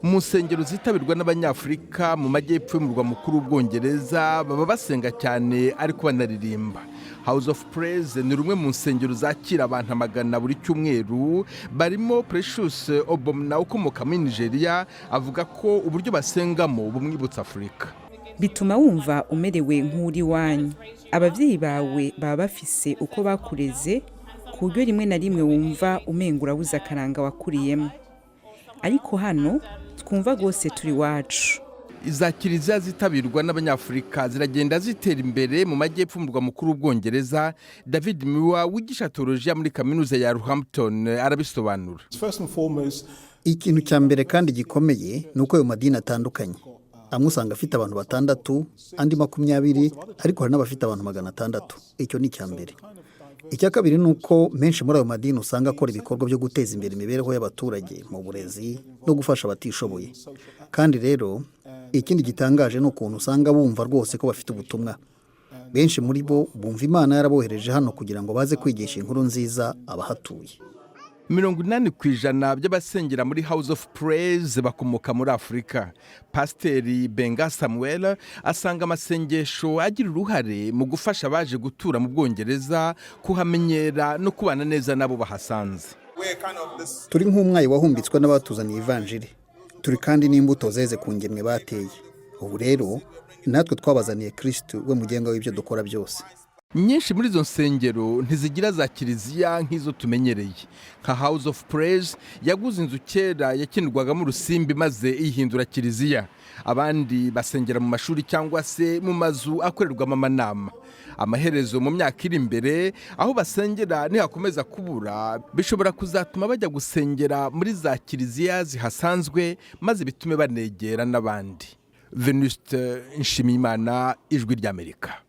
mu nsengero zitabirwa n'abanyafurika mu majyepfo y'umurwa mukuru w'Ubwongereza baba basenga cyane ariko banaririmba. House of Praise ni rumwe mu nsengero zakira abantu amagana buri cyumweru. Barimo Precious Obomna ukomoka muri Nigeria avuga ko uburyo basengamo bumwibutsa Afurika. Bituma wumva umerewe nk'uri wanyu. Abavyeyi bawe baba bafise uko bakureze ku buryo rimwe na rimwe wumva umengura buza karanga wakuriyemo. Ariko hano twumva gose turi wacu. Iza Kliziya zitabirwa n'abanyafurika ziragenda zitera imbere mu majyepfo y'umurwa mukuru w'Ubwongereza. David Miwa wigisha teologiya muri kaminuza ya Roehampton arabisobanura. Ikintu cya mbere kandi gikomeye nuko ayo madini atandukanye. Amwe usanga afite abantu 6, andi 20, ariko hari n'abafite abantu 600. Icyo ni cya mbere. Icya kabiri nuko menshi muri ayo madini usanga akora ibikorwa byo guteza imbere imibereho y'abaturage mu burezi no gufasha abatishoboye. Kandi rero ikindi gitangaje ni ukuntu usanga bumva rwose ko bafite ubutumwa. Benshi muri bo bumva Imana yarabohereje hano kugira ngo baze kwigisha inkuru nziza abahatuye. 80% by'abasengera muri House of Praise bakomoka muri Afurika. Pasiteri Benga Samuel asanga amasengesho agira uruhare mu gufasha abaje gutura mu Bwongereza kuhamenyera no kubana neza nabo bahasanze. Turi nk'umwayi wahumbitswe n'abatuzaniye ivanjiri. Turi kandi n'imbuto zeze ku ngemwe bateye. Ubu rero natwe twabazaniye Kristo we mugenga w'ibyo dukora byose. Nyinshi muri izo nsengero ntizigira za Kliziya nk'izo tumenyereye. Nka House of Praise yaguze inzu kera yakinirwagamo urusimbi maze ihindura Kliziya. Abandi basengera mu mashuri cyangwa se mu mazu akorerwamo amanama. Amaherezo mu myaka iri imbere aho basengera nihakomeza kubura bishobora kuzatuma bajya gusengera muri za Kliziya zihasanzwe maze bitume banegera n'abandi. Venuste Nshimiyimana, Ijwi ry'Amerika.